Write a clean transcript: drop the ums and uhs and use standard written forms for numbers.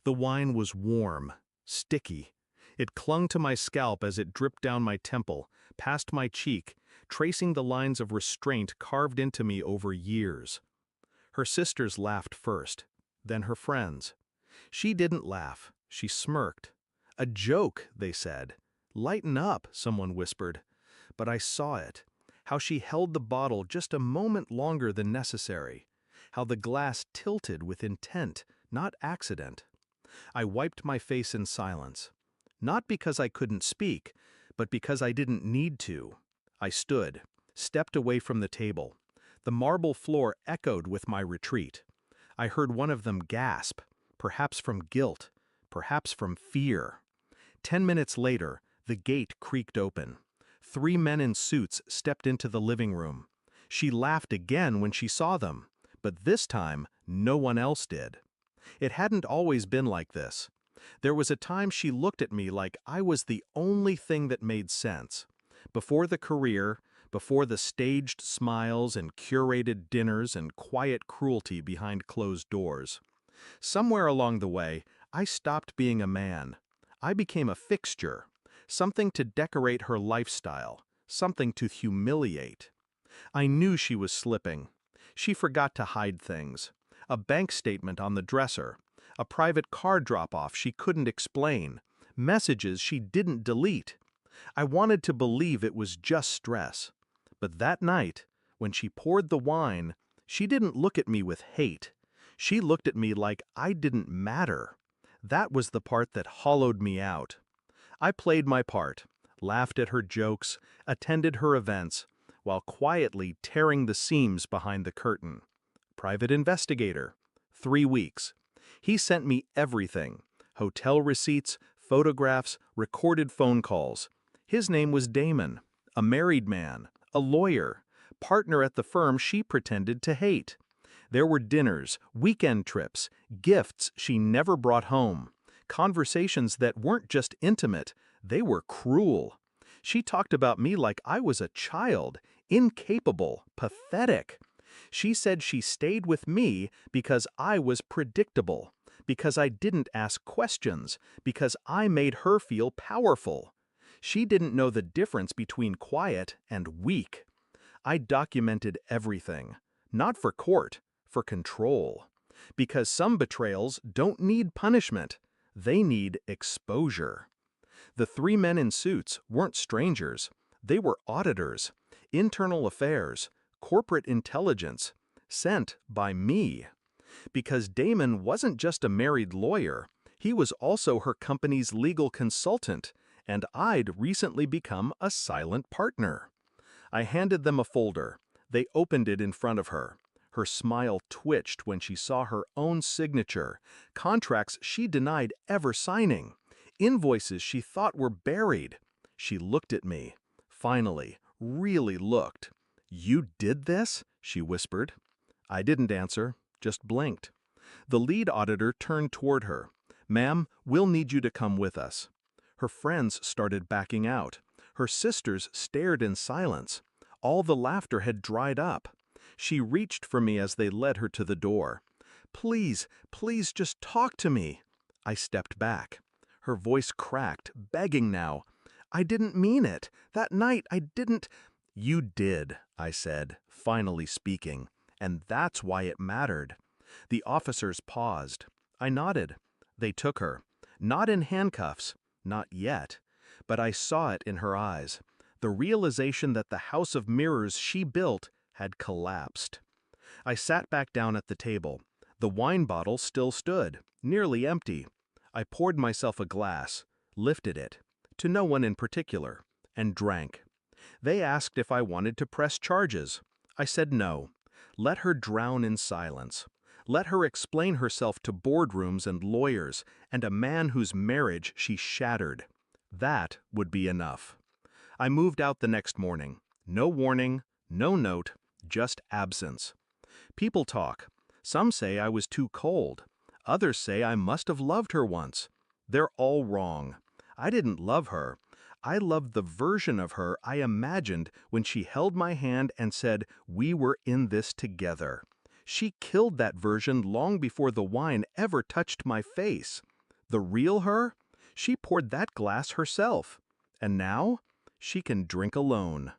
The wine was warm, sticky. It clung to my scalp as it dripped down my temple, past my cheek, tracing the lines of restraint carved into me over years. Her sisters laughed first, then her friends. She didn't laugh, she smirked. "A joke," they said. "Lighten up," someone whispered. But I saw it, how she held the bottle just a moment longer than necessary, how the glass tilted with intent, not accident. I wiped my face in silence. Not because I couldn't speak, but because I didn't need to. I stood, stepped away from the table. The marble floor echoed with my retreat. I heard one of them gasp, perhaps from guilt, perhaps from fear. 10 minutes later, the gate creaked open. 3 men in suits stepped into the living room. She laughed again when she saw them, but this time no one else did. It hadn't always been like this. There was a time she looked at me like I was the only thing that made sense. Before the career, before the staged smiles and curated dinners and quiet cruelty behind closed doors. Somewhere along the way, I stopped being a man. I became a fixture, something to decorate her lifestyle, something to humiliate. I knew she was slipping. She forgot to hide things. A bank statement on the dresser, a private car drop-off she couldn't explain, messages she didn't delete. I wanted to believe it was just stress. But that night, when she poured the wine, she didn't look at me with hate. She looked at me like I didn't matter. That was the part that hollowed me out. I played my part, laughed at her jokes, attended her events, while quietly tearing the seams behind the curtain. Private investigator. 3 weeks. He sent me everything. Hotel receipts, photographs, recorded phone calls. His name was Damon, a married man, a lawyer, partner at the firm she pretended to hate. There were dinners, weekend trips, gifts she never brought home, conversations that weren't just intimate, they were cruel. She talked about me like I was a child, incapable, pathetic. She said she stayed with me because I was predictable, because I didn't ask questions, because I made her feel powerful. She didn't know the difference between quiet and weak. I documented everything, not for court, for control. Because some betrayals don't need punishment, they need exposure. The 3 men in suits weren't strangers. They were auditors, internal affairs, corporate intelligence, sent by me. Because Damon wasn't just a married lawyer, he was also her company's legal consultant, and I'd recently become a silent partner. I handed them a folder. They opened it in front of her. Her smile twitched when she saw her own signature, contracts she denied ever signing, invoices she thought were buried. She looked at me. Finally, really looked. "You did this?" she whispered. I didn't answer, just blinked. The lead auditor turned toward her. "Ma'am, we'll need you to come with us." Her friends started backing out. Her sisters stared in silence. All the laughter had dried up. She reached for me as they led her to the door. "Please, please just talk to me." I stepped back. Her voice cracked, begging now. "I didn't mean it. That night I didn't—" "You did," I said, finally speaking, and that's why it mattered. The officers paused. I nodded. They took her. Not in handcuffs. Not yet. But I saw it in her eyes. The realization that the house of mirrors she built had collapsed. I sat back down at the table. The wine bottle still stood, nearly empty. I poured myself a glass, lifted it, to no one in particular, and drank. They asked if I wanted to press charges. I said no. Let her drown in silence. Let her explain herself to boardrooms and lawyers and a man whose marriage she shattered. That would be enough. I moved out the next morning. No warning, no note, just absence. People talk. Some say I was too cold. Others say I must have loved her once. They're all wrong. I didn't love her. I loved the version of her I imagined when she held my hand and said we were in this together. She killed that version long before the wine ever touched my face. The real her? She poured that glass herself. And now, she can drink alone.